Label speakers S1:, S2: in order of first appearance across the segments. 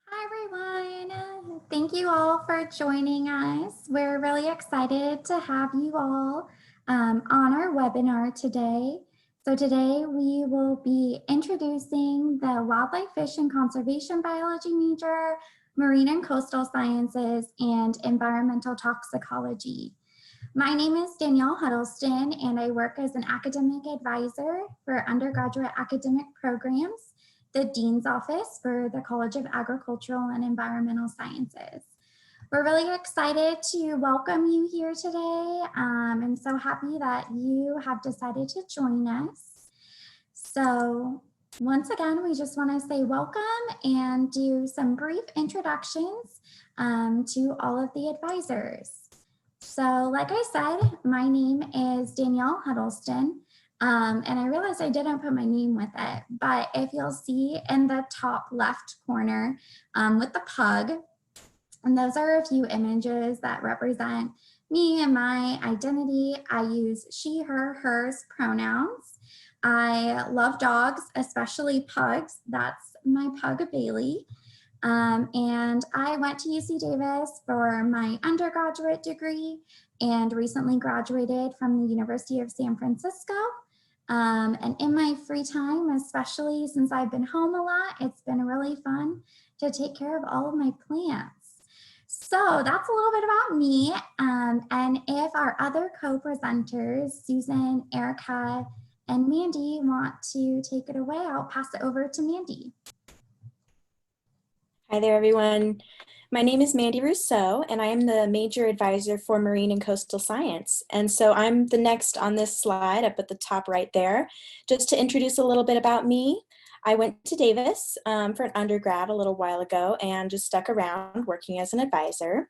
S1: Hi, everyone. Thank you all for joining us. We're really excited to have you all on our webinar today. So today we will be introducing the Wildlife, Fish, and Conservation Biology major, Marine and Coastal Sciences, and Environmental Toxicology. My name is Danielle Huddleston, and I work as an academic advisor for undergraduate academic programs, the Dean's Office for the College of Agricultural and Environmental Sciences. We're really excited to welcome you here today. I'm so happy that you have decided to join us. So once again, we just want to say welcome and do some brief introductions to all of the advisors. So like I said, my name is Danielle Huddleston. And I realized I didn't put my name with it, but if you'll see in the top left corner with the pug, and those are a few images that represent me and my identity. I use she, her, hers pronouns. I love dogs, especially pugs. That's my pug, Bailey. And I went to UC Davis for my undergraduate degree and recently graduated from the University of San Francisco. And in my free time, especially since I've been home a lot, it's been really fun to take care of all of my plants. So that's a little bit about me. And if our other co-presenters, Susan, Erika, and Mandy want to take it away, I'll pass it over to Mandy.
S2: Hi there, everyone. My name is Mandy Russo, and I am the major advisor for Marine and Coastal Science. And so I'm the next on this slide up at the top right there. Just to introduce a little bit about me, I went to Davis for an undergrad a little while ago and just stuck around working as an advisor.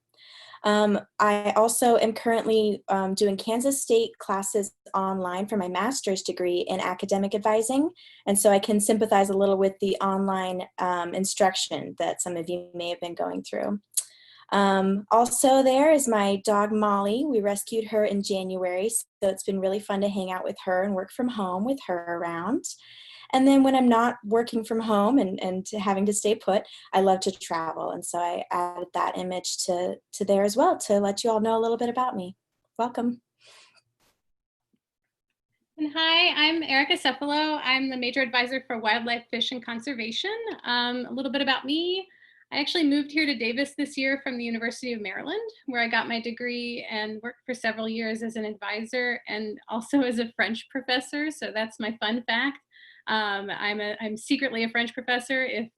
S2: I also am currently doing Kansas State classes online for my master's degree in academic advising. And so I can sympathize a little with the online instruction that some of you may have been going through. Also there is my dog Molly. We rescued her in January, so it's been really fun to hang out with her and work from home with her around. And then when I'm not working from home and having to stay put, I love to travel. And so I added that image to there as well to let you all know a little bit about me. Welcome.
S3: And hi, I'm Erika Cephalo. I'm the major advisor for Wildlife, Fish, and Conservation. A little bit about me. I actually moved here to Davis this year from the University of Maryland, where I got my degree and worked for several years as an advisor and also as a French professor. So that's my fun fact. I'm secretly a French professor if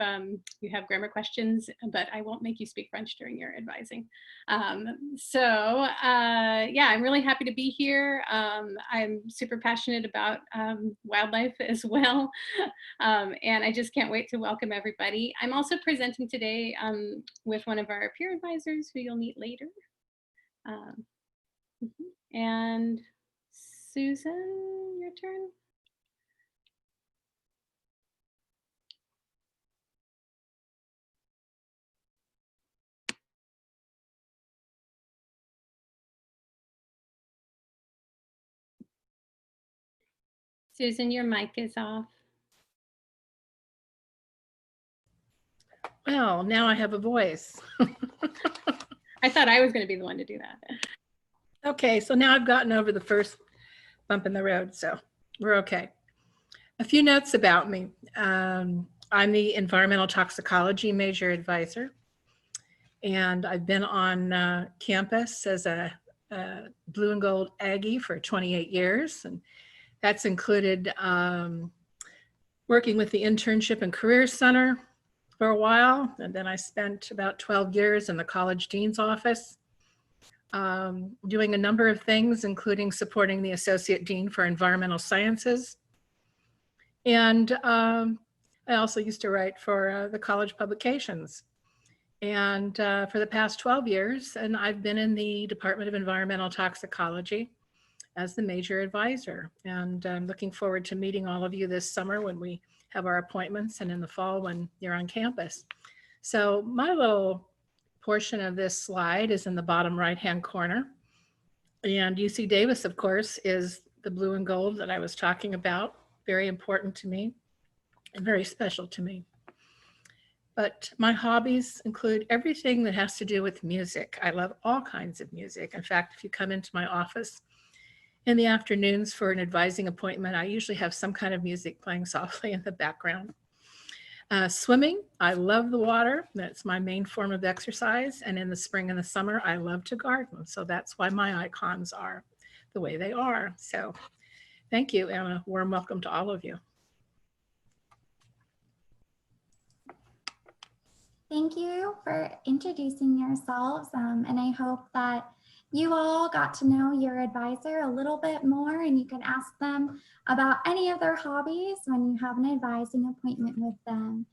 S3: you have grammar questions, but I won't make you speak French during your advising. Yeah, I'm really happy to be here. I'm super passionate about wildlife as well. And I just can't wait to welcome everybody. I'm also presenting today with one of our peer advisors who you'll meet later. And Susan, your turn. Susan, your mic is off.
S4: Well, now I have a voice.
S3: I thought I was going to be the one to do that.
S4: Okay, so now I've gotten over the first bump in the road, so we're okay. A few notes about me. I'm the environmental toxicology major advisor, and I've been on campus as a blue and gold Aggie for 28 years, and that's included working with the Internship and Career Center for a while, and then I spent about 12 years in the College Dean's Office doing a number of things, including supporting the Associate Dean for Environmental Sciences. And I also used to write for the college publications. And for the past 12 years, and I've been in the Department of Environmental Toxicology as the major advisor. And I'm looking forward to meeting all of you this summer when we have our appointments and in the fall when you're on campus. So my little portion of this slide is in the bottom right-hand corner. And UC Davis, of course, is the blue and gold that I was talking about. Very important to me and very special to me. but my hobbies include everything that has to do with music. I love all kinds of music. In fact, if you come into my office in the afternoons for an advising appointment, I usually have some kind of music playing softly in the background. Swimming, I love the water. That's my main form of exercise. And in the spring and the summer, I love to garden. So that's why my icons are the way they are. So thank you, and a warm welcome to all of you.
S1: Thank you for introducing yourselves, and I hope that you all got to know your advisor a little bit more, and you can ask them about any of their hobbies when you have an advising appointment with them.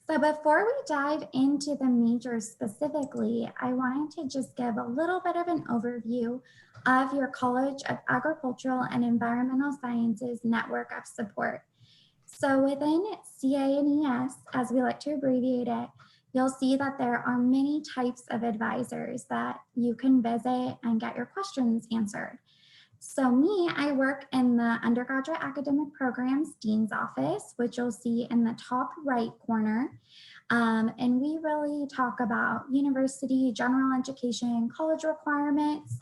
S1: So before we dive into the majors specifically, I wanted to just give a little bit of an overview of your College of Agricultural and Environmental Sciences network of support. So within CA&ES, as we like to abbreviate it, you'll see that there are many types of advisors that you can visit and get your questions answered. So me, I work in the Undergraduate Academic Programs Dean's Office, which you'll see in the top right corner. And we really talk about university, general education, college requirements,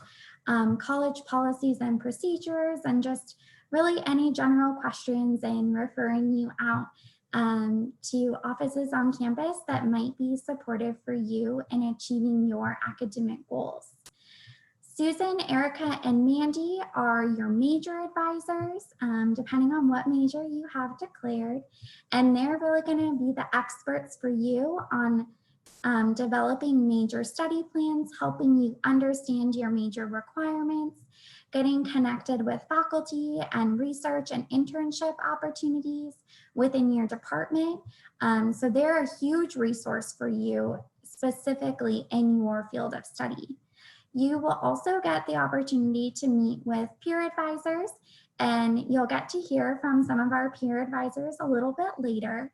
S1: college policies and procedures, and just really any general questions and referring you out to offices on campus that might be supportive for you in achieving your academic goals. Susan, Erika, and Mandy are your major advisors, depending on what major you have declared, and they're really going to be the experts for you on developing major study plans, helping you understand your major requirements, getting connected with faculty and research and internship opportunities within your department. So they're a huge resource for you specifically in your field of study. You will also get the opportunity to meet with peer advisors, and you'll get to hear from some of our peer advisors a little bit later.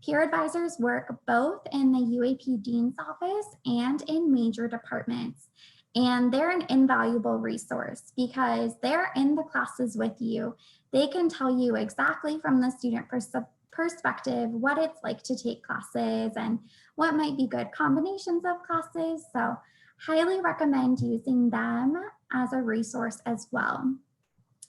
S1: Peer advisors work both in the UAP Dean's office and in major departments. And they're an invaluable resource because they're in the classes with you. They can tell you exactly from the student perspective what it's like to take classes and what might be good combinations of classes. So highly recommend using them as a resource as well.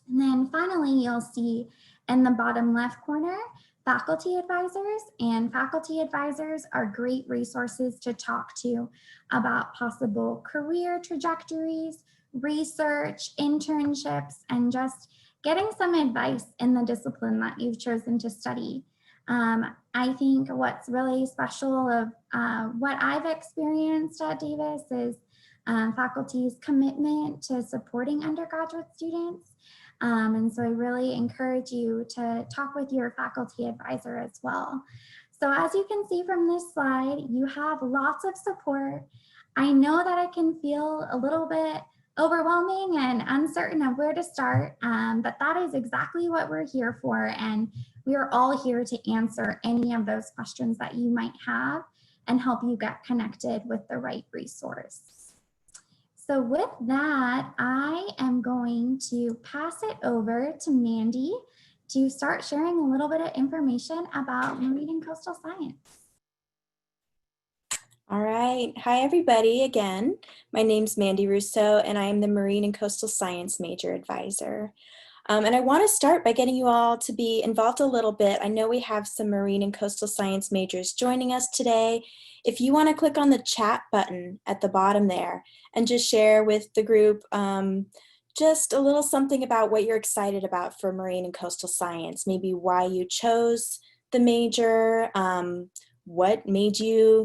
S1: And then finally, you'll see in the bottom left corner, faculty advisors, and faculty advisors are great resources to talk to about possible career trajectories, research, internships, and just getting some advice in the discipline that you've chosen to study. I think what's really special of what I've experienced at Davis is faculty's commitment to supporting undergraduate students. And so I really encourage you to talk with your faculty advisor as well. So as you can see from this slide, you have lots of support. I know that it can feel a little bit overwhelming and uncertain of where to start, but that is exactly what we're here for. And we are all here to answer any of those questions that you might have and help you get connected with the right resource. So with that, I am going to pass it over to Mandy to start sharing a little bit of information about marine and coastal science.
S2: All right. Hi, everybody. Again, my name's Mandy Russo, and I am the Marine and Coastal Science Major Advisor. And I want to start by getting you all to be involved a little bit. I know we have some Marine and Coastal Science majors joining us today. If you want to click on the chat button at the bottom there and just share with the group just a little something about what you're excited about for Marine and Coastal Science, maybe why you chose the major, what made you,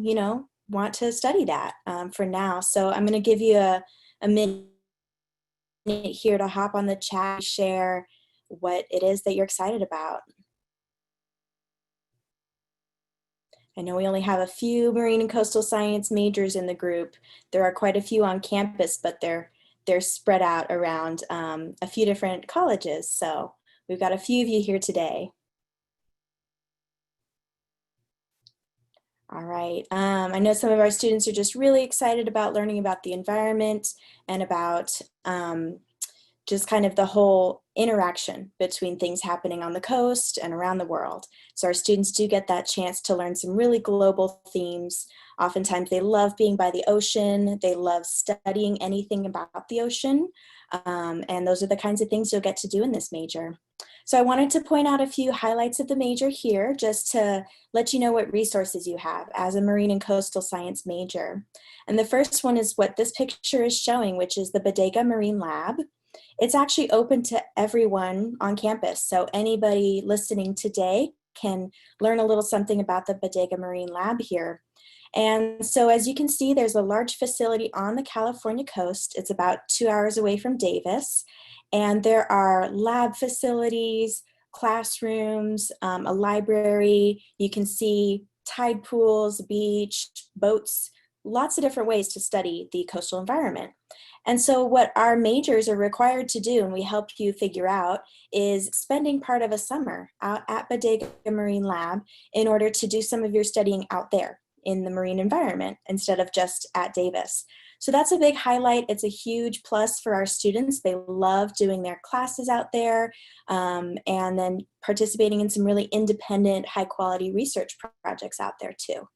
S2: want to study that for now. So I'm going to give you a minute here to hop on the chat, share what it is that you're excited about. I know we only have a few marine and coastal science majors in the group. There are quite a few on campus, but they're spread out around a few different colleges. So we've got a few of you here today. All right, I know some of our students are just really excited about learning about the environment and about just kind of the whole interaction between things happening on the coast and around the world. So our students do get that chance to learn some really global themes. Oftentimes they love being by the ocean. They love studying anything about the ocean. And those are the kinds of things you'll get to do in this major. So I wanted to point out a few highlights of the major here, just to let you know what resources you have as a marine and coastal science major. And the first one is what this picture is showing, which is the Bodega Marine Lab. It's actually open to everyone on campus. So anybody listening today can learn a little something about the Bodega Marine Lab here. And so as you can see, there's a large facility on the California coast. It's about 2 hours away from Davis. And there are lab facilities, classrooms, a library. You can see tide pools, beach, boats, lots of different ways to study the coastal environment. And so what our majors are required to do, and we help you figure out, is spending part of a summer out at Bodega Marine Lab in order to do some of your studying out there in the marine environment instead of just at Davis. So that's a big highlight. It's a huge plus for our students. They love doing their classes out there and then participating in some really independent, high quality research projects out there too.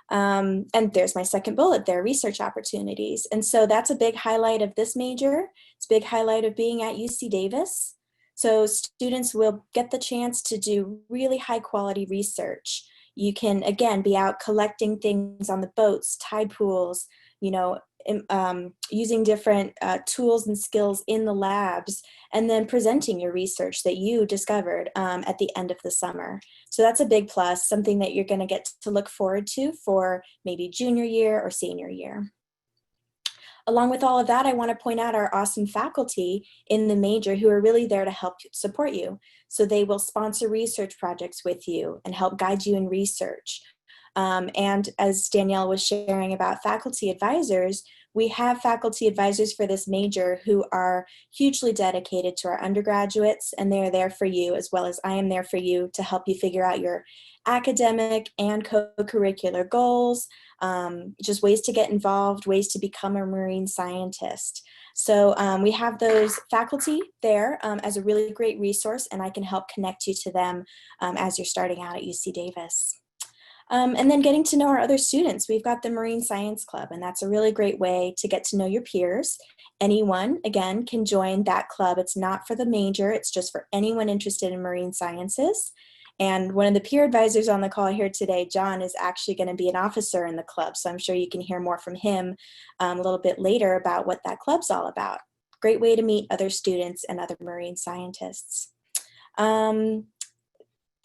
S2: And there's my second bullet there, research opportunities. And so that's a big highlight of this major. It's a big highlight of being at UC Davis. So students will get the chance to do really high quality research. You can, again, be out collecting things on the boats, tide pools, you know, using different tools and skills in the labs, and then presenting your research that you discovered at the end of the summer. So that's a big plus, something that you're going to get to look forward to for maybe junior year or senior year. Along with all of that, I want to point out our awesome faculty in the major who are really there to help support you. So they will sponsor research projects with you and help guide you in research. And as Danielle was sharing about faculty advisors, we have faculty advisors for this major who are hugely dedicated to our undergraduates, and they're there for you as well as I am there for you to help you figure out your academic and co-curricular goals, just ways to get involved, ways to become a marine scientist. So we have those faculty there as a really great resource, and I can help connect you to them as you're starting out at UC Davis. And then getting to know our other students. We've got the Marine Science Club, and that's a really great way to get to know your peers. Anyone, again, can join that club. It's not for the major, it's just for anyone interested in marine sciences. And one of the peer advisors on the call here today, John, is actually going to be an officer in the club. So I'm sure you can hear more from him a little bit later about what that club's all about. Great way to meet other students and other marine scientists.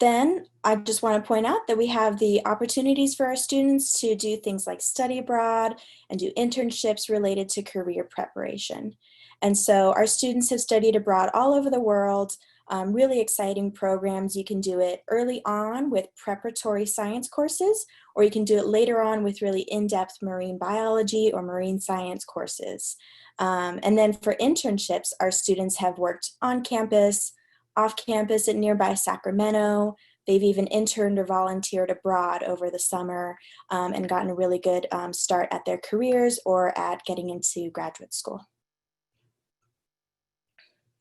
S2: Then I just want to point out that we have the opportunities for our students to do things like study abroad and do internships related to career preparation. And so our students have studied abroad all over the world, really exciting programs. You can do it early on with preparatory science courses, or you can do it later on with really in-depth marine biology or marine science courses. And then for internships, our students have worked on campus, off campus at nearby Sacramento. They've even interned or volunteered abroad over the summer and gotten a really good start at their careers or at getting into graduate school.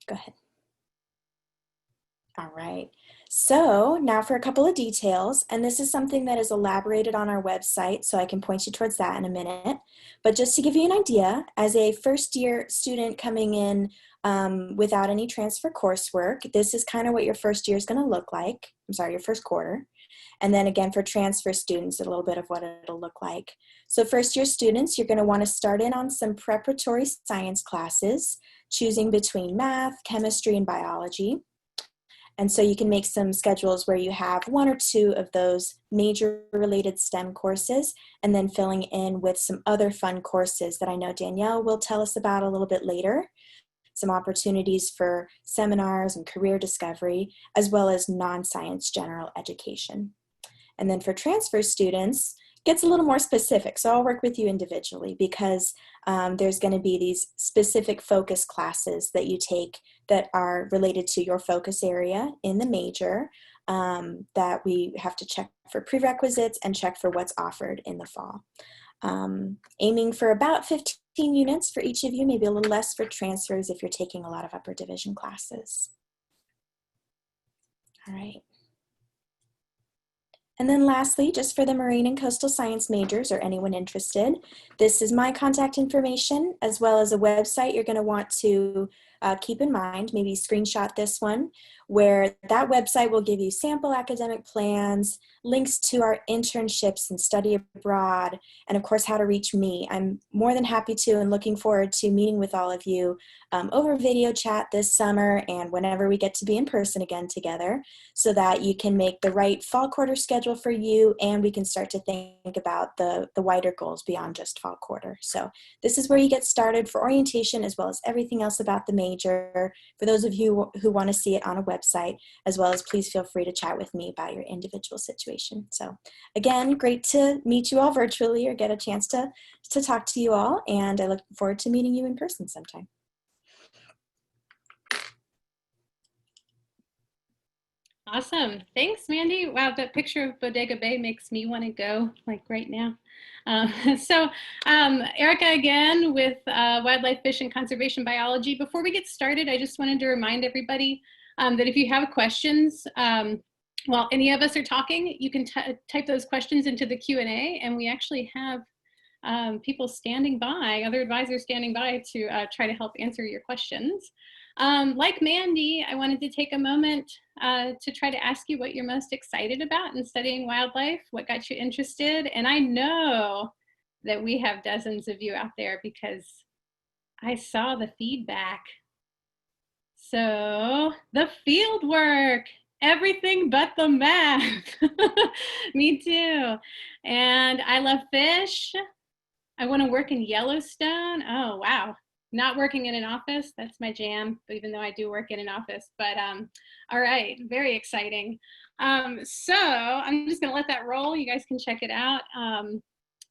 S2: Go ahead. All right, so now for a couple of details, and this is something that is elaborated on our website, so I can point you towards that in a minute. But just to give you an idea, as a first year student coming in without any transfer coursework, this is kind of what your first year is going to look like. I'm sorry, your first quarter. And then again, for transfer students, a little bit of what it'll look like. So first year students, you're going to want to start in on some preparatory science classes, choosing between math, chemistry, and biology. And so you can make some schedules where you have one or two of those major related STEM courses and then filling in with some other fun courses that I know Danielle will tell us about a little bit later. Some opportunities for seminars and career discovery, as well as non-science general education. And then for transfer students, it gets a little more specific. So I'll work with you individually because there's going to be these specific focus classes that you take that are related to your focus area in the major that we have to check for prerequisites and check for what's offered in the fall. Aiming for about 15 units for each of you, maybe a little less for transfers if you're taking a lot of upper division classes. All right. And then lastly, just for the marine and coastal science majors or anyone interested, this is my contact information as well as a website you're going to want to keep in mind, maybe screenshot this one, where that website will give you sample academic plans, links to our internships and study abroad, and of course how to reach me. I'm more than happy to and looking forward to meeting with all of you over video chat this summer and whenever we get to be in person again together, so that you can make the right fall quarter schedule for you and we can start to think about the wider goals beyond just fall quarter. So this is where you get started for orientation as well as everything else about the major, for those of you who want to see it on a website, as well as please feel free to chat with me about your individual situation. So again, great to meet you all virtually or get a chance to talk to you all, and I look forward to meeting you in person sometime.
S3: Awesome. Thanks, Mandy. Wow, that picture of Bodega Bay makes me want to go like right now. Erika again with Wildlife, Fish, and Conservation Biology. Before we get started, I just wanted to remind everybody that if you have questions, while any of us are talking, you can type those questions into the Q&A, and we actually have people standing by, other advisors standing by to try to help answer your questions. Like Mandy, I wanted to take a moment to try to ask you what you're most excited about in studying wildlife, what got you interested. And I know that we have dozens of you out there because I saw the feedback. So the field work, everything but the math. Me too. And I love fish. I want to work in Yellowstone. Oh, wow. Not working in an office, that's my jam, even though I do work in an office. But all right, very exciting. So I'm just gonna let that roll. You guys can check it out.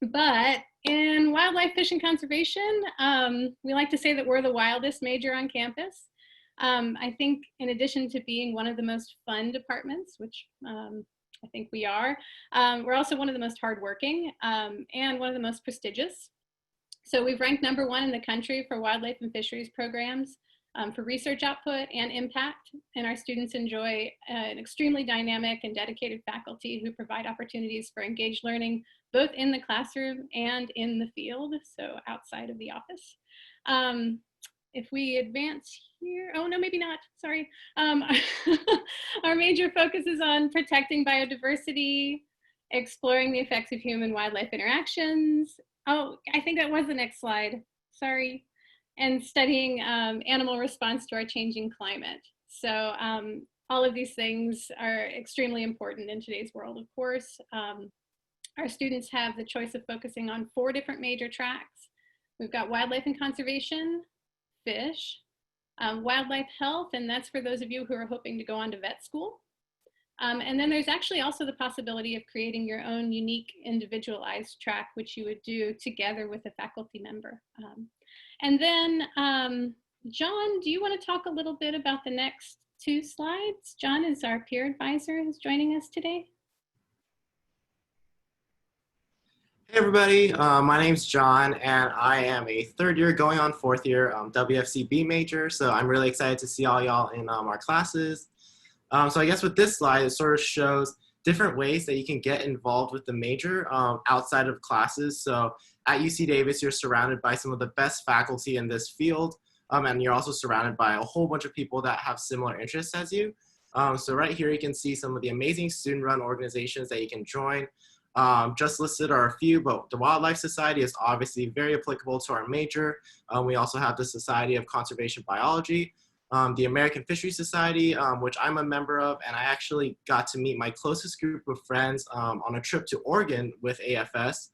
S3: But in wildlife, fish, and conservation, we like to say that we're the wildest major on campus. I think in addition to being one of the most fun departments, which I think we are, we're also one of the most hardworking and one of the most prestigious. So we've ranked #1 in the country for wildlife and fisheries programs for research output and impact. And our students enjoy an extremely dynamic and dedicated faculty who provide opportunities for engaged learning, both in the classroom and in the field, so outside of the office. If we advance here, oh no, maybe not, sorry. Our major focuses on protecting biodiversity, exploring the effects of human-wildlife interactions. Oh, I think that was the next slide, sorry. And studying animal response to our changing climate. So all of these things are extremely important in today's world, of course. Our students have the choice of focusing on 4 different major tracks. We've got wildlife and conservation, fish, wildlife health, and that's for those of you who are hoping to go on to vet school. And then there's actually also the possibility of creating your own unique individualized track, which you would do together with a faculty member. And then, John, do you want to talk a little bit about the next 2 slides? John is our peer advisor who's joining us today.
S5: Hey everybody, my name's John and I am a 3rd year going on 4th year WFC B major. So I'm really excited to see all y'all in our classes. So I guess with this slide, it sort of shows different ways that you can get involved with the major outside of classes. So at UC Davis, you're surrounded by some of the best faculty in this field. And you're also surrounded by a whole bunch of people that have similar interests as you. So right here, you can see some of the amazing student-run organizations that you can join. Just listed are a few, but the Wildlife Society is obviously very applicable to our major. We also have the Society of Conservation Biology, the American Fisheries Society, which I'm a member of, and I actually got to meet my closest group of friends on a trip to Oregon with AFS.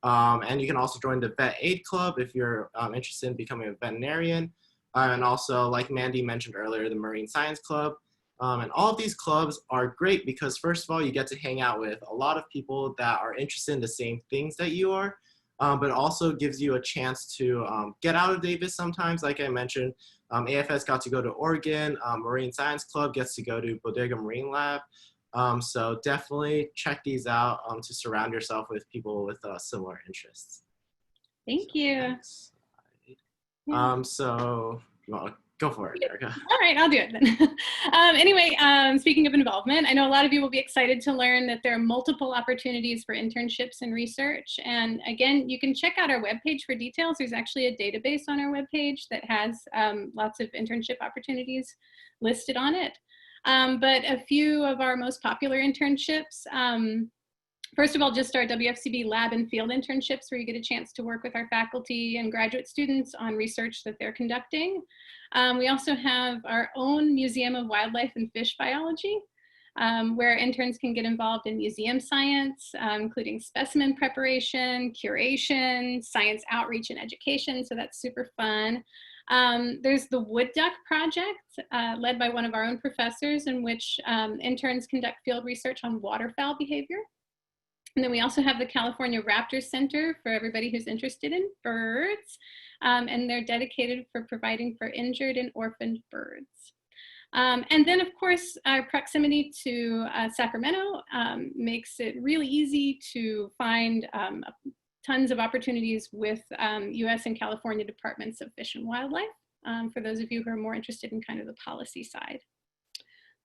S5: And you can also join the Vet Aid Club if you're interested in becoming a veterinarian. And also, like Mandy mentioned earlier, the Marine Science Club. And all of these clubs are great because, first of all, you get to hang out with a lot of people that are interested in the same things that you are, but also gives you a chance to get out of Davis sometimes. Like I mentioned, AFS got to go to Oregon, Marine Science Club gets to go to Bodega Marine Lab. So definitely check these out to surround yourself with people with similar interests.
S3: Thank you.
S5: Thanks.
S3: Yeah.
S5: So you want to go for it, Erika?
S3: All right, I'll do it then. Anyway, speaking of involvement, I know a lot of you will be excited to learn that there are multiple opportunities for internships and research. And again, you can check out our webpage for details. There's actually a database on our webpage that has lots of internship opportunities listed on it. But a few of our most popular internships, first of all, just our WFCB lab and field internships, where you get a chance to work with our faculty and graduate students on research that they're conducting. We also have our own Museum of Wildlife and Fish Biology, where interns can get involved in museum science, including specimen preparation, curation, science outreach and education, so that's super fun. There's the Wood Duck Project, led by one of our own professors, in which interns conduct field research on waterfowl behavior. And then we also have the California Raptor Center for everybody who's interested in birds, and they're dedicated for providing for injured and orphaned birds. And then, of course, our proximity to Sacramento makes it really easy to find tons of opportunities with US and California Departments of Fish and Wildlife, for those of you who are more interested in kind of the policy side.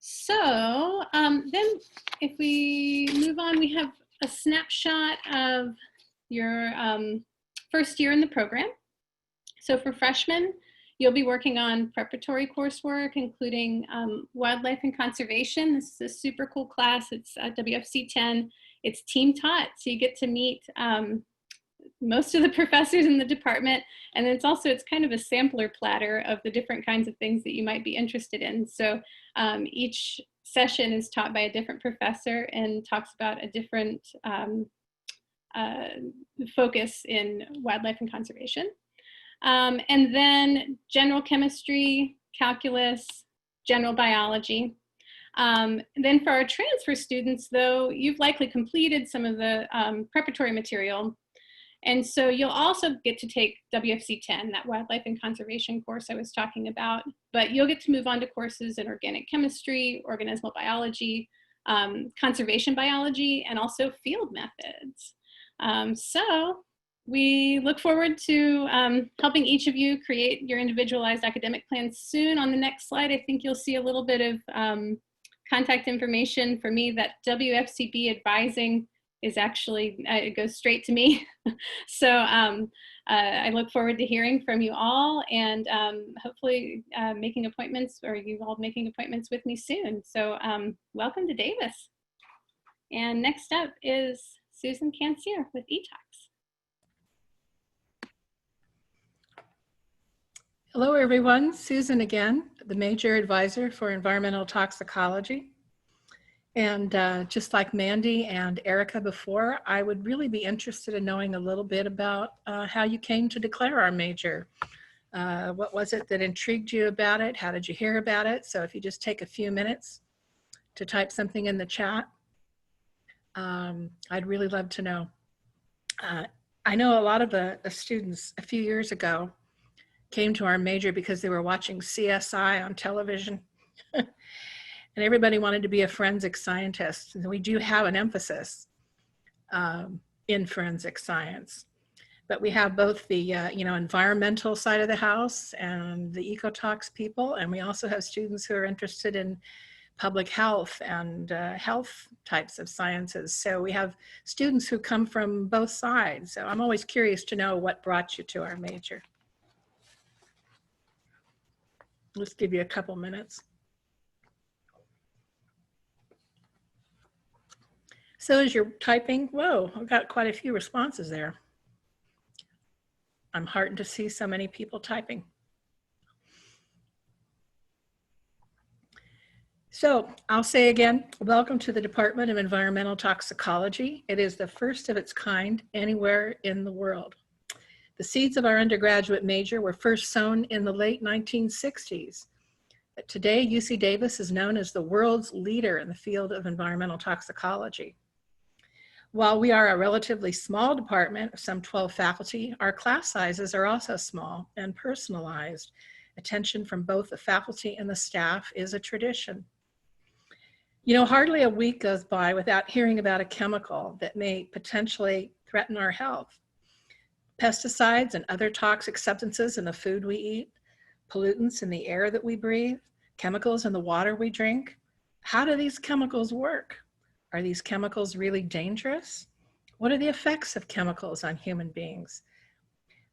S3: So then if we move on, we have a snapshot of your first year in the program. So for freshmen, you'll be working on preparatory coursework, including wildlife and conservation. This is a super cool class. It's WFC 10. It's team taught, so you get to meet most of the professors in the department. And it's kind of a sampler platter of the different kinds of things that you might be interested in. So each session is taught by a different professor and talks about a different focus in wildlife and conservation. And then general chemistry, calculus, general biology. Then for our transfer students, though, you've likely completed some of the preparatory material. And so you'll also get to take WFC 10, that wildlife and conservation course I was talking about, but you'll get to move on to courses in organic chemistry, organismal biology, conservation biology, and also field methods. So we look forward to helping each of you create your individualized academic plans soon. On the next slide, I think you'll see a little bit of contact information for me. That WFCB advising is actually, it goes straight to me. So I look forward to hearing from you all, and hopefully making appointments, or you all making appointments with me soon. So welcome to Davis. And next up is Susan Cancier with ETX.
S4: Hello, everyone. Susan again, the Major Advisor for Environmental Toxicology. And just like Mandy and Erika before, I would really be interested in knowing a little bit about how you came to declare our major. What was it that intrigued you about it? How did you hear about it? So if you just take a few minutes to type something in the chat, I'd really love to know. I know a lot of the students a few years ago came to our major because they were watching CSI on television. And everybody wanted to be a forensic scientist. And we do have an emphasis in forensic science. But we have both the environmental side of the house and the ecotox people. And we also have students who are interested in public health and health types of sciences. So we have students who come from both sides. So I'm always curious to know what brought you to our major. Let's give you a couple minutes. So as you're typing, whoa, I've got quite a few responses there. I'm heartened to see so many people typing. So I'll say again, welcome to the Department of Environmental Toxicology. It is the first of its kind anywhere in the world. The seeds of our undergraduate major were first sown in the late 1960s. But today, UC Davis is known as the world's leader in the field of environmental toxicology. While we are a relatively small department of some 12 faculty, our class sizes are also small and personalized. Attention from both the faculty and the staff is a tradition. You know, hardly a week goes by without hearing about a chemical that may potentially threaten our health. Pesticides and other toxic substances in the food we eat, pollutants in the air that we breathe, chemicals in the water we drink. How do these chemicals work? Are these chemicals really dangerous? What are the effects of chemicals on human beings?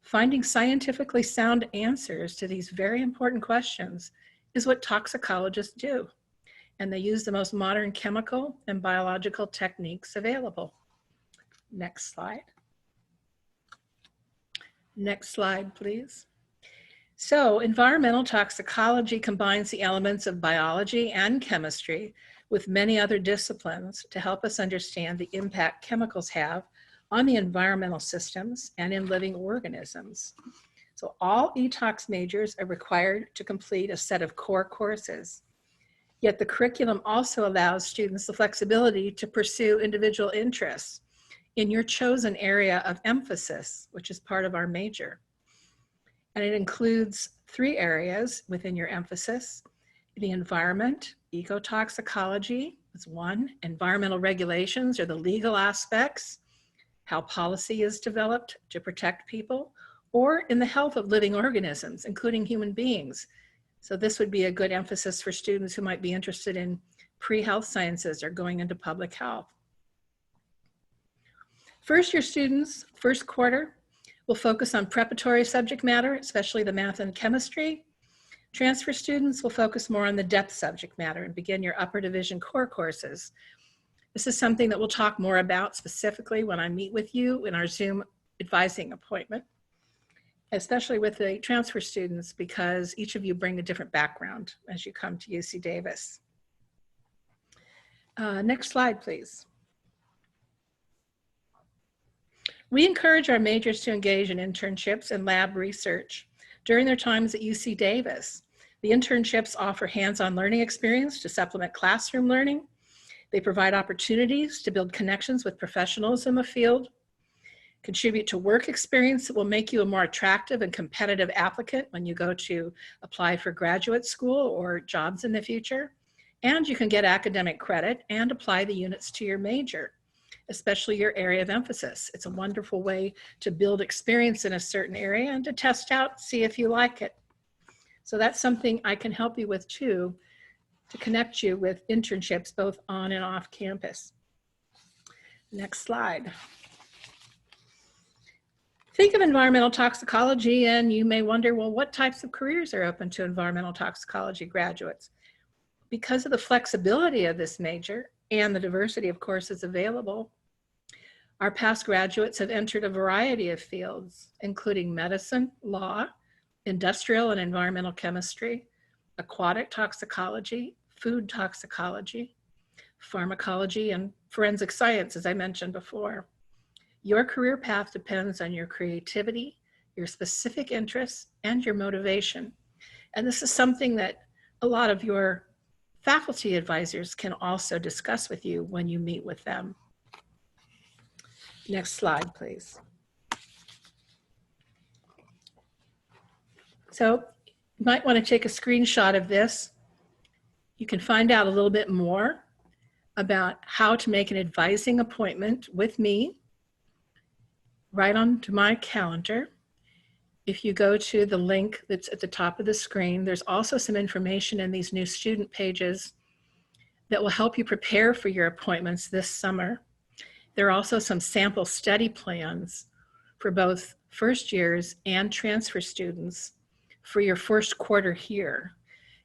S4: Finding scientifically sound answers to these very important questions is what toxicologists do, and they use the most modern chemical and biological techniques available. Next slide. Next slide, please. So environmental toxicology combines the elements of biology and chemistry with many other disciplines to help us understand the impact chemicals have on the environmental systems and in living organisms. So all ETOX majors are required to complete a set of core courses. Yet the curriculum also allows students the flexibility to pursue individual interests in your chosen area of emphasis, which is part of our major. And it includes 3 areas within your emphasis: the environment, ecotoxicology is one, environmental regulations or the legal aspects, how policy is developed to protect people, or in the health of living organisms, including human beings. So this would be a good emphasis for students who might be interested in pre-health sciences or going into public health. First year students, first quarter, will focus on preparatory subject matter, especially the math and chemistry. Transfer students will focus more on the depth subject matter and begin your upper division core courses. This is something that we'll talk more about specifically when I meet with you in our Zoom advising appointment, especially with the transfer students, because each of you bring a different background as you come to UC Davis. Next slide, please. We encourage our majors to engage in internships and lab research during their times at UC Davis. The internships offer hands-on learning experience to supplement classroom learning. They provide opportunities to build connections with professionals in the field, contribute to work experience that will make you a more attractive and competitive applicant when you go to apply for graduate school or jobs in the future. And you can get academic credit and apply the units to your major, especially your area of emphasis. It's a wonderful way to build experience in a certain area and to test out, see if you like it. So that's something I can help you with too, to connect you with internships both on and off campus. Next slide. Think of environmental toxicology and you may wonder, well, what types of careers are open to environmental toxicology graduates? Because of the flexibility of this major and the diversity of courses available, our past graduates have entered a variety of fields, including medicine, law, industrial and environmental chemistry, aquatic toxicology, food toxicology, pharmacology, and forensic science, as I mentioned before. Your career path depends on your creativity, your specific interests, and your motivation. And this is something that a lot of your faculty advisors can also discuss with you when you meet with them. Next slide, please. So you might want to take a screenshot of this. You can find out a little bit more about how to make an advising appointment with me right onto my calendar. If you go to the link that's at the top of the screen, there's also some information in these new student pages that will help you prepare for your appointments this summer. There are also some sample study plans for both first years and transfer students for your first quarter here.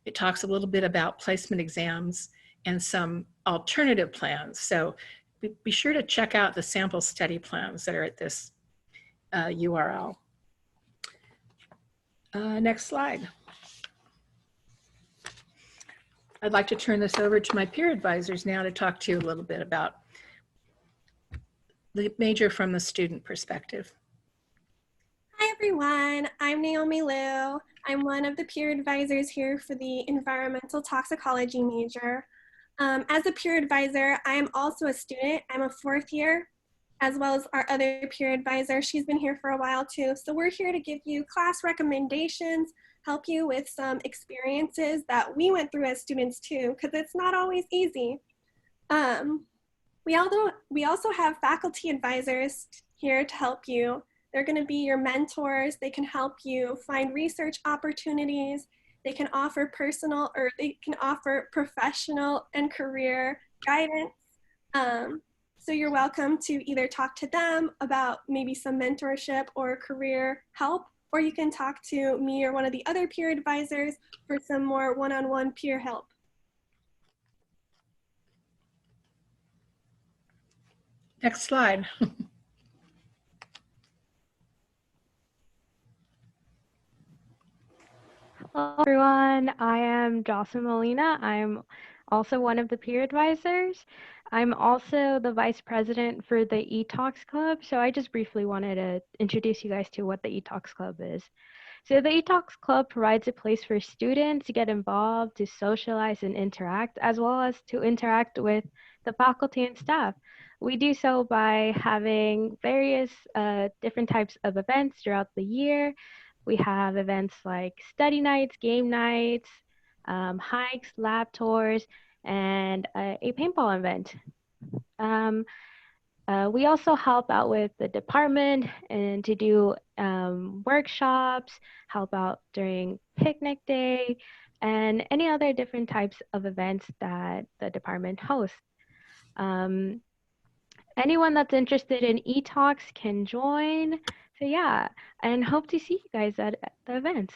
S4: It talks a little bit about placement exams and some alternative plans. So be sure to check out the sample study plans that are at this URL. Next slide. I'd like to turn this over to my peer advisors now to talk to you a little bit about the major from the student perspective.
S6: Hi everyone, I'm Naomi Liu. I'm one of the peer advisors here for the environmental toxicology major. As a peer advisor, I am also a student. I'm a 4th year, as well as our other peer advisor. She's been here for a while too. So we're here to give you class recommendations, help you with some experiences that we went through as students too, because it's not always easy. We also have faculty advisors here to help you. They're going to be your mentors. They can help you find research opportunities. They can offer personal, or they can offer professional and career guidance. So you're welcome to either talk to them about maybe some mentorship or career help, or you can talk to me or one of the other peer advisors for some more one-on-one peer help.
S4: Next slide.
S7: Hello everyone, I am Jocelyn Molina. I'm also one of the peer advisors. I'm also the vice president for the Detox Club. So I just briefly wanted to introduce you guys to what the Detox Club is. So the Detox Club provides a place for students to get involved, to socialize and interact, as well as to interact with the faculty and staff. We do so by having various different types of events throughout the year. We have events like study nights, game nights, hikes, lab tours, and a paintball event. We also help out with the department and to do workshops, help out during picnic day, and any other different types of events that the department hosts. Anyone that's interested in eTalks can join. So yeah, and hope to see you guys at the events.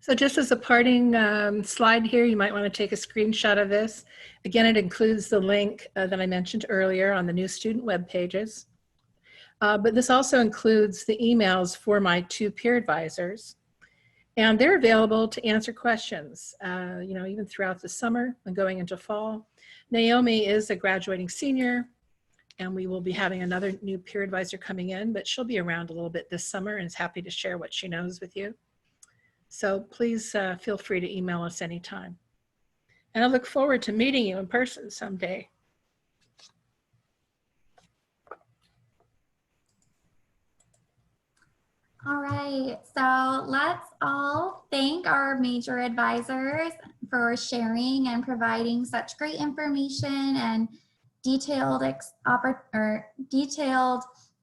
S4: So just as a parting slide here, you might want to take a screenshot of this. Again, it includes the link that I mentioned earlier on the new student web pages. But this also includes the emails for my 2 peer advisors. And they're available to answer questions, you know, even throughout the summer and going into fall. Naomi is a graduating senior, and we will be having another new peer advisor coming in, but she'll be around a little bit this summer and is happy to share what she knows with you. So please feel free to email us anytime. And I look forward to meeting you in person someday.
S1: All right, so let's all thank our major advisors for sharing and providing such great information and detailed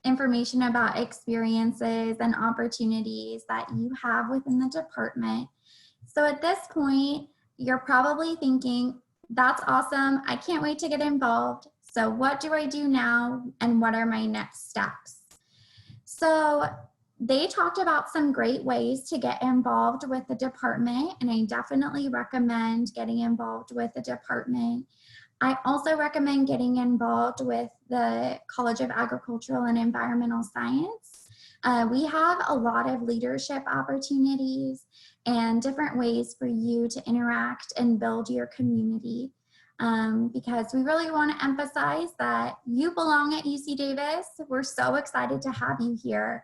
S1: information about experiences and opportunities that you have within the department. So at this point, you're probably thinking, that's awesome, I can't wait to get involved. So what do I do now and what are my next steps? So they talked about some great ways to get involved with the department, and I definitely recommend getting involved with the department. I also recommend getting involved with the College of Agricultural and Environmental Science. We have a lot of leadership opportunities and different ways for you to interact and build your community, because we really want to emphasize that you belong at UC Davis. We're so excited to have you here.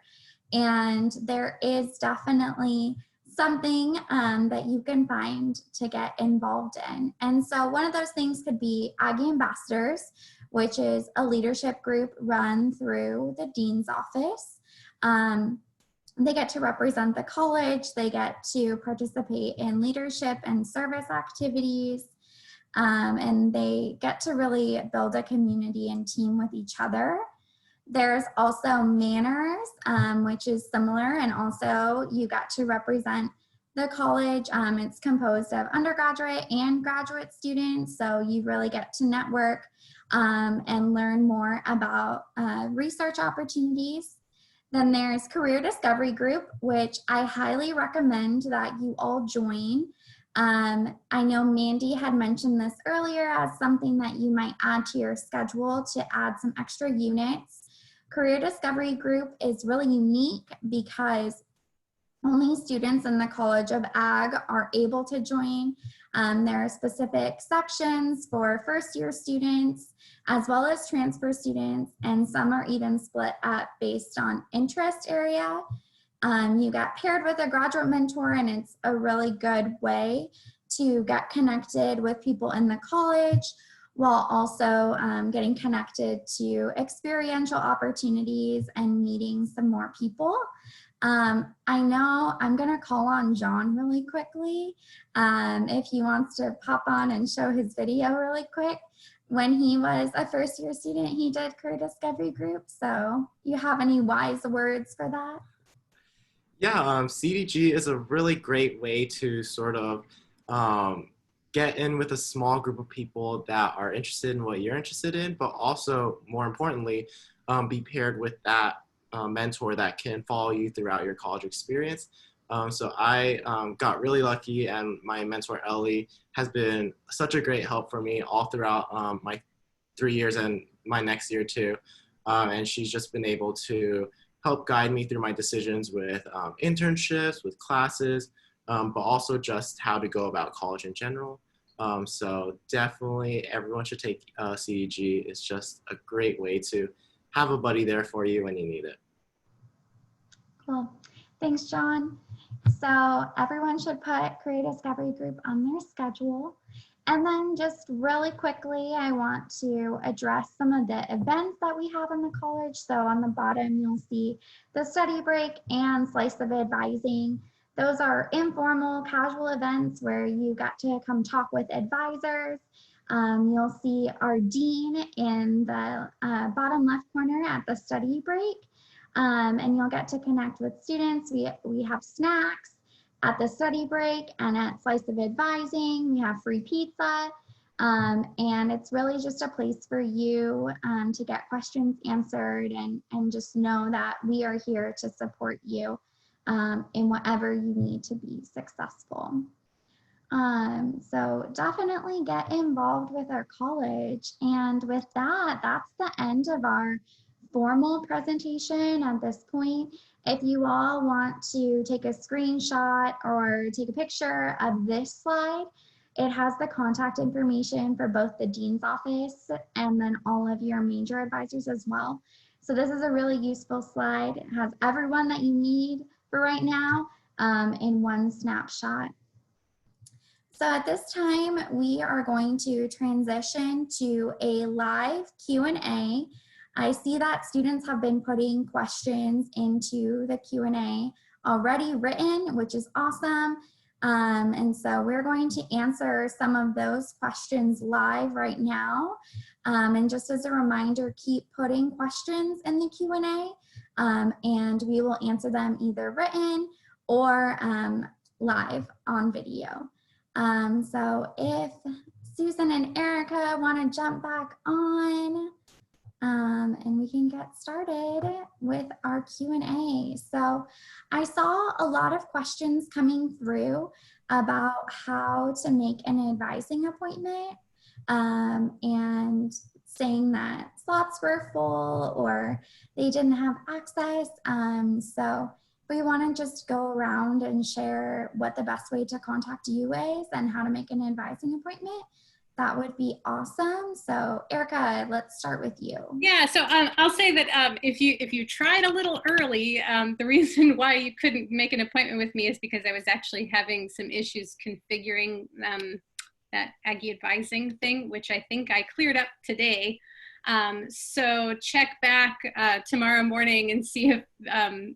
S1: And there is definitely something that you can find to get involved in. And so one of those things could be Aggie Ambassadors, which is a leadership group run through the dean's office. They get to represent the college, they get to participate in leadership and service activities, and they get to really build a community and team with each other. There's also Manners, which is similar, and also you got to represent the college. It's composed of undergraduate and graduate students, so you really get to network and learn more about research opportunities. Then there's Career Discovery Group, which I highly recommend that you all join. I know Mandy had mentioned this earlier as something that you might add to your schedule to add some extra units. Career Discovery Group is really unique because only students in the College of Ag are able to join. There are specific sections for first-year students as well as transfer students, and some are even split up based on interest area. You get paired with a graduate mentor, and it's a really good way to get connected with people in the college while also getting connected to experiential opportunities and meeting some more people. I know I'm going to call on John really quickly if he wants to pop on and show his video really quick. When he was a first-year student, he did career discovery group. So you have any wise words for that?
S5: Yeah, CDG is a really great way to sort of get in with a small group of people that are interested in what you're interested in, but also, more importantly, be paired with that mentor that can follow you throughout your college experience. So I got really lucky, and my mentor Ellie has been such a great help for me all throughout my 3 years and my next year too. And she's just been able to help guide me through my decisions with internships, with classes, but also just how to go about college in general. So definitely everyone should take CDG. It's just a great way to have a buddy there for you when you need it.
S1: Cool. Thanks, John. So everyone should put Career Discovery Group on their schedule. And then just really quickly, I want to address some of the events that we have in the college. So on the bottom, you'll see the study break and slice of advising. Those are informal, casual events where you get to come talk with advisors. You'll see our dean in the bottom left corner at the study break. And you'll get to connect with students. We have snacks at the study break, and at Slice of Advising, we have free pizza. And it's really just a place for you to get questions answered and just know that we are here to support you in whatever you need to be successful. So definitely get involved with our college. And with that, that's the end of our formal presentation at this point. If you all want to take a screenshot or take a picture of this slide, it has the contact information for both the dean's office and then all of your major advisors as well. So this is a really useful slide. It has everyone that you need for right now in one snapshot. So at this time, we are going to transition to a live Q&A. I see that students have been putting questions into the Q&A already written, which is awesome. And so we're going to answer some of those questions live right now. And just as a reminder, keep putting questions in the Q&A and we will answer them either written or live on video. So if Susan and Erika want to jump back on, and we can get started with our Q&A. So I saw a lot of questions coming through about how to make an advising appointment and saying that slots were full or they didn't have access. So we want to just go around and share what the best way to contact you is and how to make an advising appointment. That would be awesome. So Erika, let's start with you.
S3: Yeah, so I'll say that if you tried a little early, the reason why you couldn't make an appointment with me is because I was actually having some issues configuring that Aggie advising thing, which I think I cleared up today. So check back tomorrow morning and see if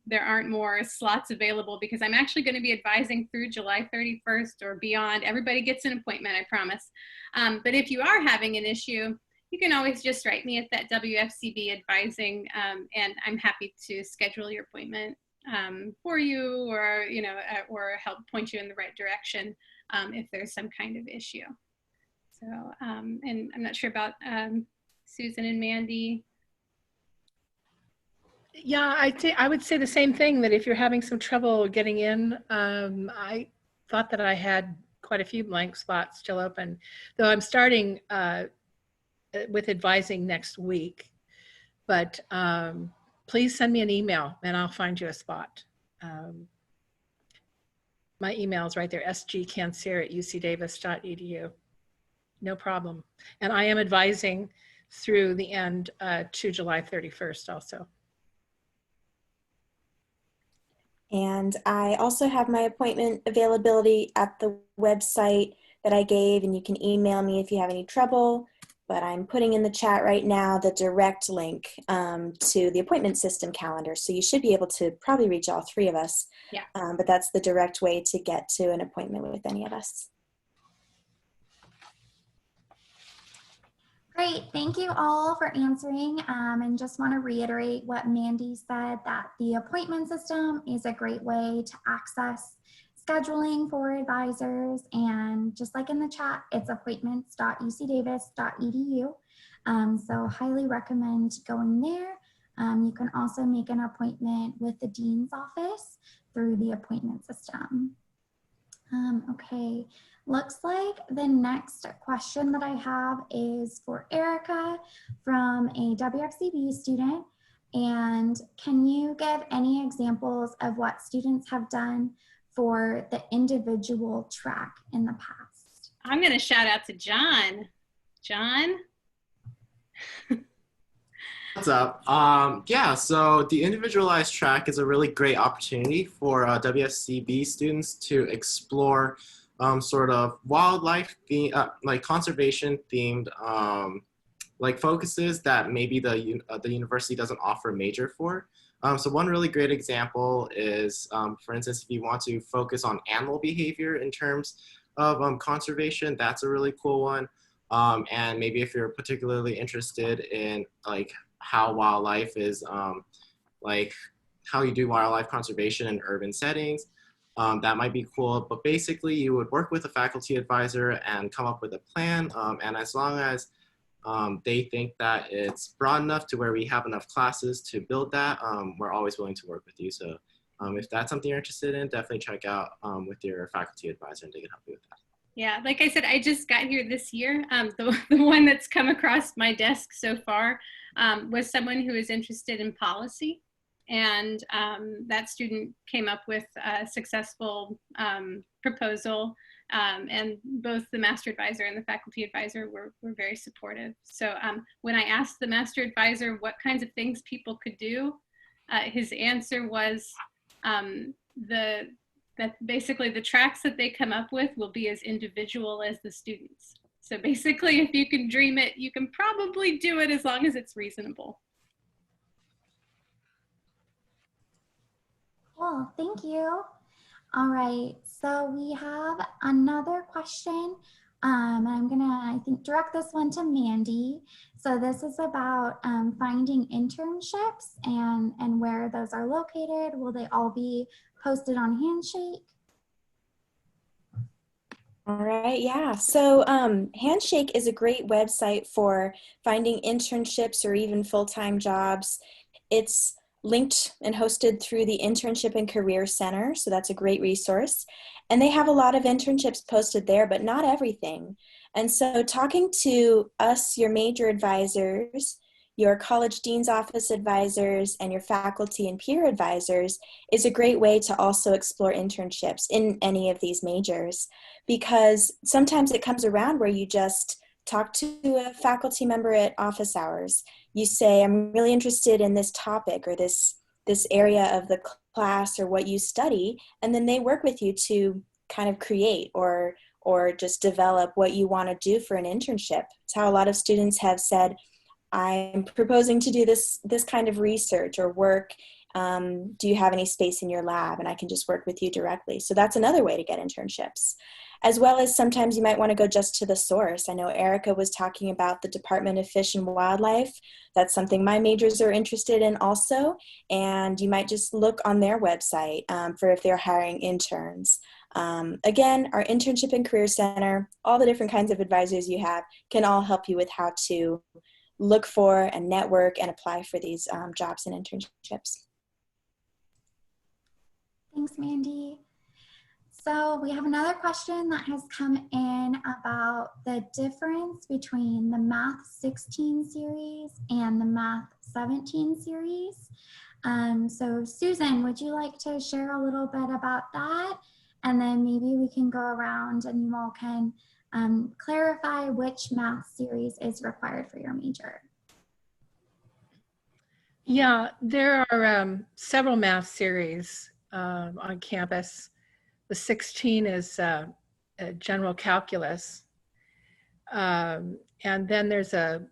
S3: there aren't more slots available, because I'm actually going to be advising through July 31st or beyond. Everybody gets an appointment, I promise. But if you are having an issue, you can always just write me at that WFCB advising, and I'm happy to schedule your appointment for you, or or help point you in the right direction if there's some kind of issue. So, and I'm not sure about Susan and Mandy.
S4: Yeah, I would say the same thing, that if you're having some trouble getting in, I thought that I had quite a few blank spots still open, though I'm starting with advising next week. But please send me an email and I'll find you a spot. My email is right there, sgcancer@ucdavis.edu. No problem. And I am advising through the end to July 31st also.
S2: And I also have my appointment availability at the website that I gave, and you can email me if you have any trouble. but I'm putting in the chat right now the direct link to the appointment system calendar. So you should be able to probably reach all three of us.
S3: Yeah.
S2: But that's the direct way to get to an appointment with any of us.
S1: Great, thank you all for answering, and just want to reiterate what Mandy said, that the appointment system is a great way to access scheduling for advisors, and just like in the chat, it's appointments.ucdavis.edu. So highly recommend going there. You can also make an appointment with the dean's office through the appointment system. Okay, looks like the next question that I have is for Erika from a WFCB student. And can you give any examples of what students have done for the individual track in the past?
S3: I'm going to shout out to John. John?
S5: What's up? Yeah, so the individualized track is a really great opportunity for WFCB students to explore sort of wildlife, like conservation themed like focuses that maybe the university doesn't offer a major for. So one really great example is, for instance, if you want to focus on animal behavior in terms of conservation, that's a really cool one. And maybe if you're particularly interested in like how wildlife is, like how you do wildlife conservation in urban settings, that might be cool. But basically you would work with a faculty advisor and come up with a plan. And as long as they think that it's broad enough to where we have enough classes to build that, we're always willing to work with you. So if that's something you're interested in, definitely check out with your faculty advisor and they can help you with that.
S3: Yeah, like I said, I just got here this year. The one that's come across my desk so far was someone who is interested in policy. And that student came up with a successful proposal. And both the master advisor and the faculty advisor were very supportive. So when I asked the master advisor what kinds of things people could do, his answer was that basically the tracks that they come up with will be as individual as the students. So basically, if you can dream it, you can probably do it as long as it's reasonable.
S1: Cool, thank you. All right, so we have another question. I'm gonna, I think, direct this one to Mandy. So this is about finding internships and where those are located. Will they all be posted on Handshake?
S2: All right, yeah. So Handshake is a great website for finding internships or even full-time jobs. It's linked and hosted through the Internship and Career Center, so that's a great resource. And they have a lot of internships posted there, but not everything. And so talking to us, your major advisors, your college dean's office advisors, and your faculty and peer advisors is a great way to also explore internships in any of these majors, because sometimes it comes around where you just talk to a faculty member at office hours. You say, I'm really interested in this topic or this area of the class or what you study, and then they work with you to kind of create or just develop what you want to do for an internship. It's how a lot of students have said, I'm proposing to do this kind of research or work. Do you have any space in your lab? And I can just work with you directly. So that's another way to get internships. As well as sometimes you might want to go just to the source. I know Erika was talking about the Department of Fish and Wildlife. That's something my majors are interested in also. And you might just look on their website for if they're hiring interns. Again, our Internship and Career Center, all the different kinds of advisors you have can all help you with how to look for and network and apply for these jobs and internships.
S1: Thanks, Mandy. So we have another question that has come in about the difference between the Math 16 series and the Math 17 series. So Susan, would you like to share a little bit about that? And then maybe we can go around and you all can clarify which math series is required for your major.
S4: Yeah, there are several math series on campus. The 16 is general calculus. And And then there's a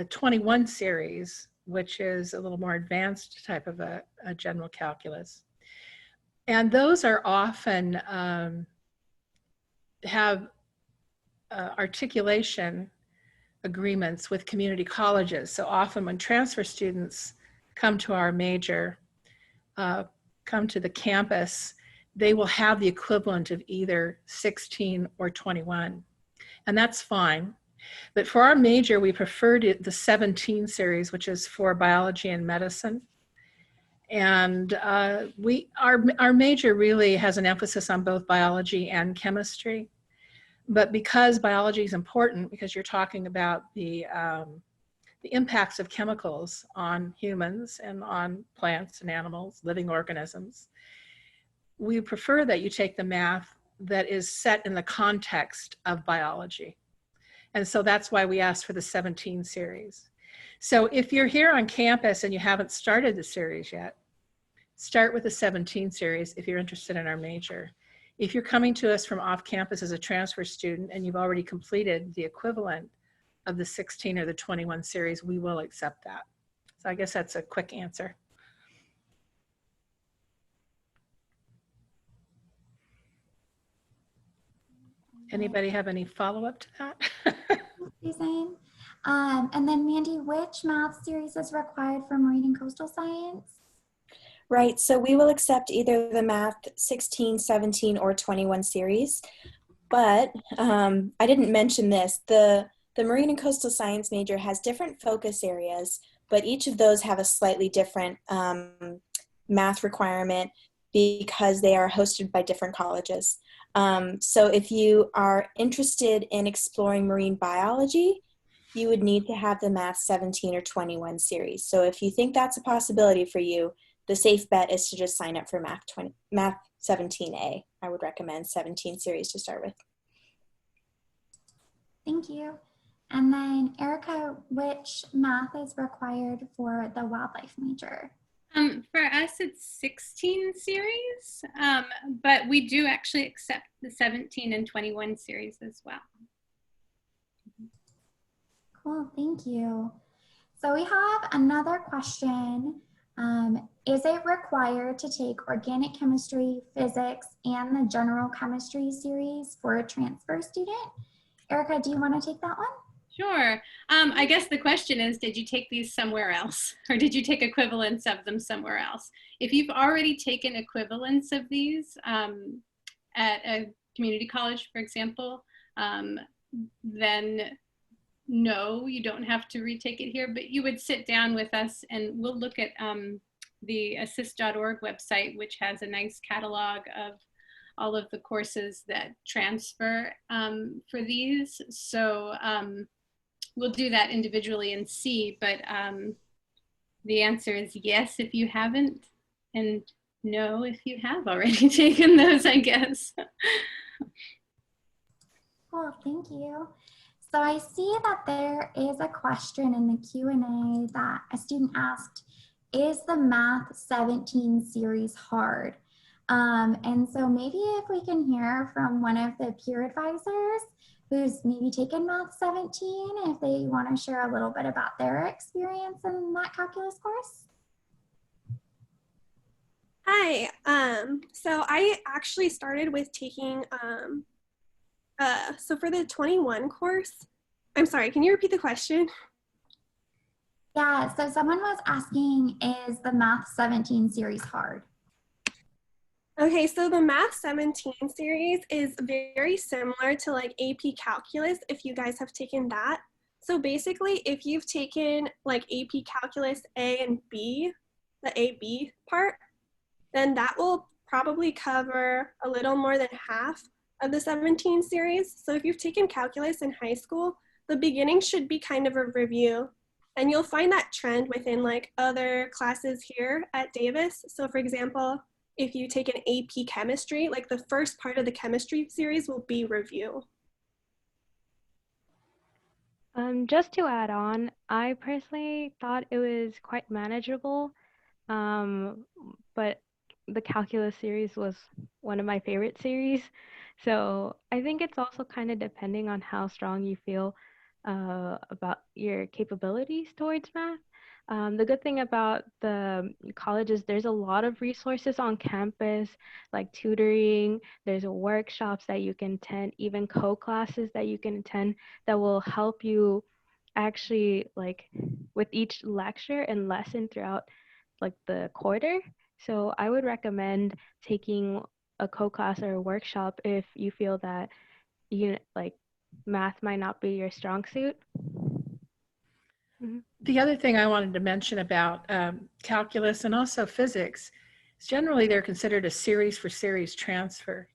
S4: 21 series, which is a little more advanced type of a general calculus. And those are often have articulation agreements with community colleges. So often when transfer students come to our major, come to the campus, they will have the equivalent of either 16 or 21. And that's fine. But for our major, we preferred the 17 series, which is for biology and medicine. And our major really has an emphasis on both biology and chemistry. But because biology is important, because you're talking about the impacts of chemicals on humans and on plants and animals, living organisms, we prefer that you take the math that is set in the context of biology. And so that's why we asked for the 17 series. So if you're here on campus and you haven't started the series yet, start with the 17 series if you're interested in our major. If you're coming to us from off campus as a transfer student and you've already completed the equivalent of the 16 or the 21 series, we will accept that. So I guess that's a quick answer. Anybody have any follow-up to that?
S1: Suzanne. And then Mandy, which math series is required for marine and coastal science?
S2: Right, so we will accept either the math 16, 17, or 21 series. But I didn't mention this. The marine and coastal science major has different focus areas, but each of those have a slightly different math requirement because they are hosted by different colleges. So if you are interested in exploring marine biology, you would need to have the math 17 or 21 series. So if you think that's a possibility for you, the safe bet is to just sign up for math 17A. I would recommend 17 series to start with.
S1: Thank you. And then Erika, which math is required for the wildlife major?
S3: For us, it's 16 series, but we do actually accept the 17 and 21 series as well.
S1: Cool, thank you. So we have another question. Is it required to take organic chemistry, physics, and the general chemistry series for a transfer student? Erika, do you want to take that one?
S3: Sure. I guess the question is, did you take these somewhere else? Or did you take equivalents of them somewhere else? If you've already taken equivalents of these at a community college, for example, then no, you don't have to retake it here, but you would sit down with us and we'll look at the assist.org website, which has a nice catalog of all of the courses that transfer for these. So we'll do that individually and see, but the answer is yes if you haven't, and no if you have already taken those, I guess.
S1: Cool, thank you. So I see that there is a question in the Q&A that a student asked, is the math 17 series hard? And so maybe if we can hear from one of the peer advisors who's maybe taken math 17, if they want to share a little bit about their experience in that calculus course.
S6: Hi, so I actually started with taking, so for the 21 course, I'm sorry, can you repeat the question?
S1: Yeah, so someone was asking, is the math 17 series hard?
S6: Okay, so the math 17 series is very similar to like AP calculus if you guys have taken that. So basically, if you've taken like AP calculus A and B, the AB part, then that will probably cover a little more than half of the 17 series. So if you've taken calculus in high school, the beginning should be kind of a review. And you'll find that trend within like other classes here at Davis. So for example, if you take an AP chemistry, like the first part of the chemistry series will be review.
S7: Just to add on, I personally thought it was quite manageable, but the calculus series was one of my favorite series. So I think it's also kind of depending on how strong you feel about your capabilities towards math. The good thing about the college is there's a lot of resources on campus, like tutoring, there's workshops that you can attend, even co-classes that you can attend that will help you actually like with each lecture and lesson throughout like the quarter. So I would recommend taking a co-class or a workshop if you feel that you like math might not be your strong suit.
S4: The other thing I wanted to mention about calculus and also physics is generally they're considered a series for series transfer.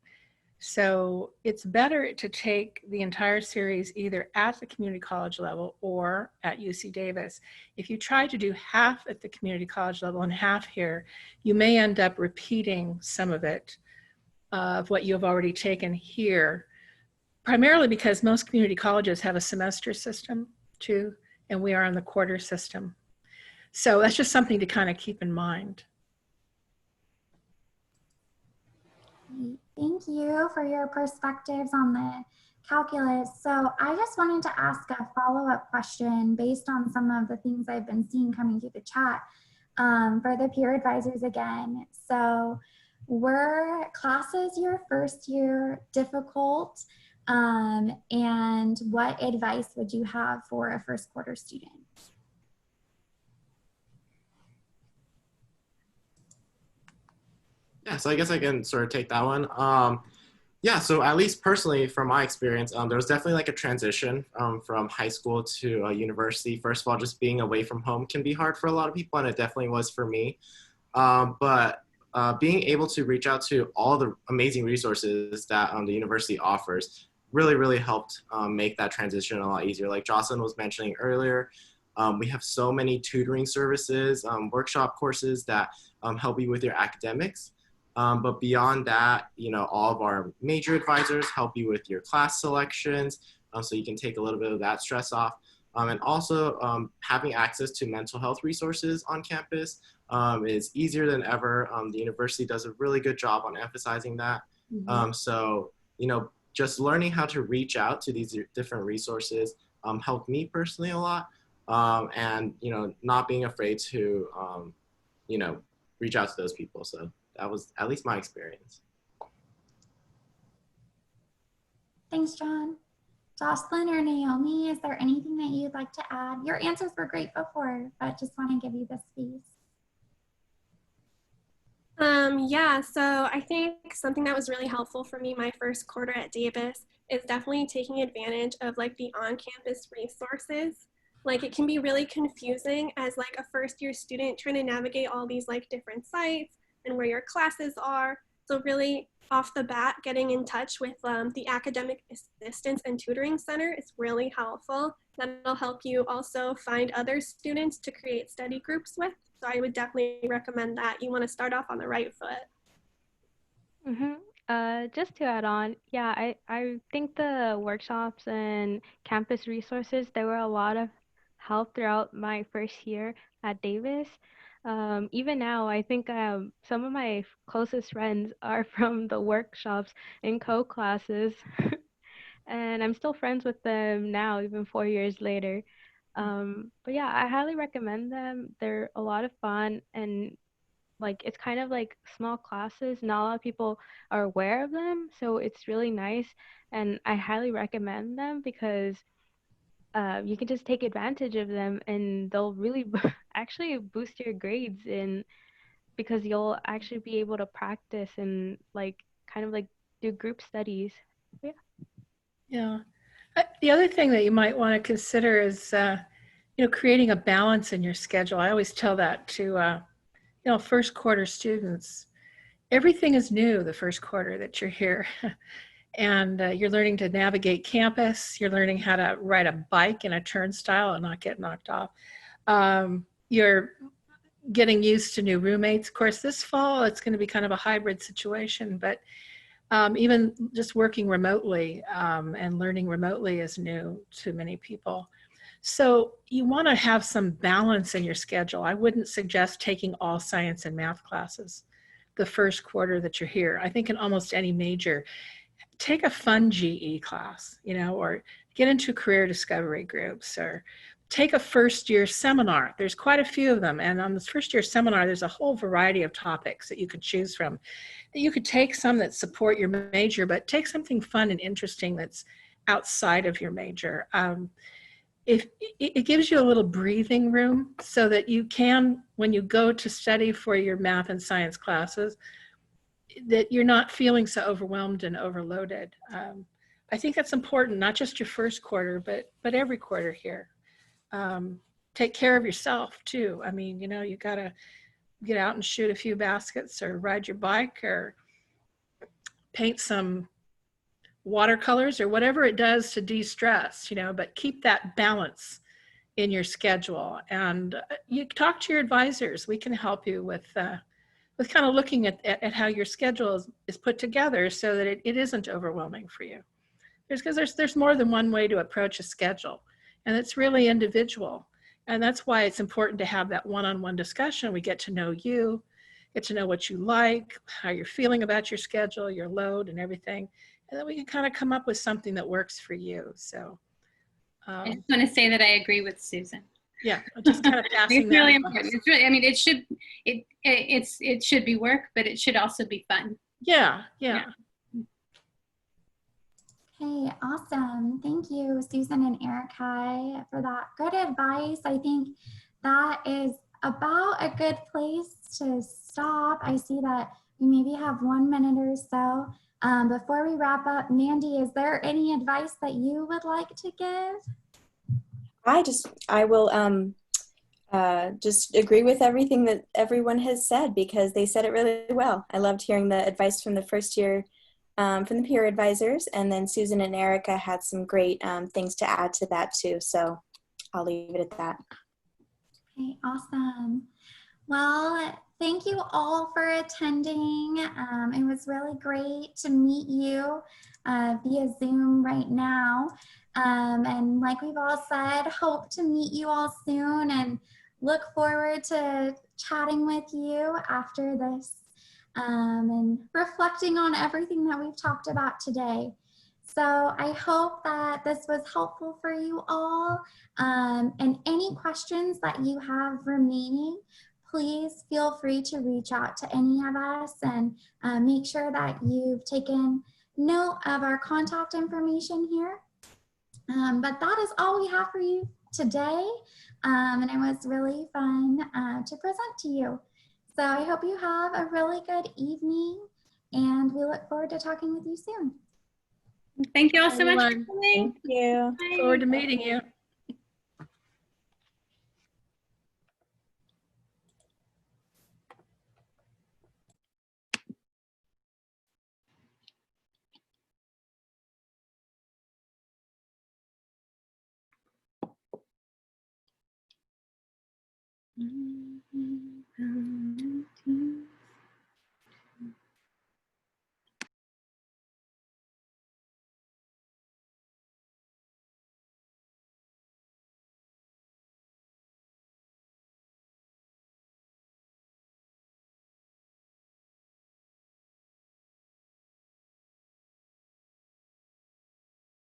S4: So it's better to take the entire series either at the community college level or at UC Davis. If you try to do half at the community college level and half here, you may end up repeating some of it, of what you have already taken here, primarily because most community colleges have a semester system too, and we are on the quarter system. So that's just something to kind of keep in mind.
S1: Thank you for your perspectives on the calculus. So I just wanted to ask a follow-up question based on some of the things I've been seeing coming through the chat for the peer advisors again. So were classes your first year difficult? And what advice would you have for a first quarter student?
S5: Yeah, so I guess I can sort of take that one. Yeah, so at least personally from my experience, there was definitely like a transition from high school to university. First of all, just being away from home can be hard for a lot of people, and it definitely was for me. But being able to reach out to all the amazing resources that the university offers really, really helped make that transition a lot easier. Like Jocelyn was mentioning earlier, we have so many tutoring services, workshop courses that help you with your academics. But beyond that, you know, all of our major advisors help you with your class selections, so you can take a little bit of that stress off. And also having access to mental health resources on campus is easier than ever. The university does a really good job on emphasizing that. So, you know, just learning how to reach out to these different resources helped me personally a lot. And, you know, not being afraid to, you know, reach out to those people. So that was at least my experience.
S1: Thanks, John. Jocelyn or Naomi, is there anything that you'd like to add? Your answers were great before, but just want to give you the space.
S6: Yeah, so I think something that was really helpful for me my first quarter at Davis is definitely taking advantage of like the on-campus resources. Like it can be really confusing as like a first year student trying to navigate all these like different sites and where your classes are. So really off the bat, getting in touch with the Academic Assistance and Tutoring Center is really helpful. That'll help you also find other students to create study groups with. So I would definitely recommend that. You want to start off on the right foot.
S7: Just to add on, yeah, I think the workshops and campus resources, there were a lot of help throughout my first year at Davis. Even now, I think some of my closest friends are from the workshops and co-classes, and I'm still friends with them now, even 4 years later. But yeah, I highly recommend them. They're a lot of fun, and like it's kind of like small classes. Not a lot of people are aware of them, so it's really nice, and I highly recommend them because you can just take advantage of them, and they'll really actually boost your grades in because you'll actually be able to practice and like kind of like do group studies. Yeah.
S4: Yeah. The other thing that you might want to consider is, you know, creating a balance in your schedule. I always tell that to, you know, first quarter students. Everything is new the first quarter that you're here. And you're learning to navigate campus. You're learning how to ride a bike in a turnstile and not get knocked off. You're getting used to new roommates. Of course, this fall, it's going to be kind of a hybrid situation, but even just working remotely and learning remotely is new to many people. So you want to have some balance in your schedule. I wouldn't suggest taking all science and math classes the first quarter that you're here. I think in almost any major, take a fun GE class, you know, or get into career discovery groups, or take a first-year seminar. There's quite a few of them. And on this first-year seminar, there's a whole variety of topics that you could choose from. You could take some that support your major, but take something fun and interesting that's outside of your major. If it gives you a little breathing room so that you can, when you go to study for your math and science classes, that you're not feeling so overwhelmed and overloaded. I think that's important, not just your first quarter, but every quarter here. Take care of yourself too. I mean, you know, you gotta get out and shoot a few baskets, or ride your bike, or paint some watercolors, or whatever it does to de-stress, you know, but keep that balance in your schedule. And you talk to your advisors. We can help you with kind of looking at how your schedule is put together so that it isn't overwhelming for you. Because there's more than one way to approach a schedule, and it's really individual. And that's why it's important to have that one-on-one discussion. We get to know you, get to know what you like, how you're feeling about your schedule, your load and everything. And then we can kind of come up with something that works for you. So
S3: I just want to say that I agree with Susan.
S4: yeah, just kind of passing
S3: it's really
S4: that
S3: important. It's really, I mean, it should be work, but it should also be fun.
S4: Yeah.
S1: Okay, awesome. Thank you, Susan and Erika, for that good advice. I think that is about a good place to stop. I see that we maybe have 1 minute or so. Before we wrap up, Mandy, is there any advice that you would like to give?
S2: I will just agree with everything that everyone has said, because they said it really well. I loved hearing the advice from the first year from the peer advisors, and then Susan and Erika had some great things to add to that too. So I'll leave it at that.
S1: Okay, awesome. Well, thank you all for attending. It was really great to meet you via Zoom right now. And like we've all said, hope to meet you all soon and look forward to chatting with you after this and reflecting on everything that we've talked about today. So I hope that this was helpful for you all. And any questions that you have remaining, please feel free to reach out to any of us, and make sure that you've taken note of our contact information here. But that is all we have for you today. And it was really fun to present to you. So I hope you have a really good evening, and we look forward to talking with you soon.
S3: Thank you all so much for
S4: Everyone.
S3: coming.
S2: Thank you.
S3: Bye.
S4: Forward to meeting you.
S2: Mm-hmm.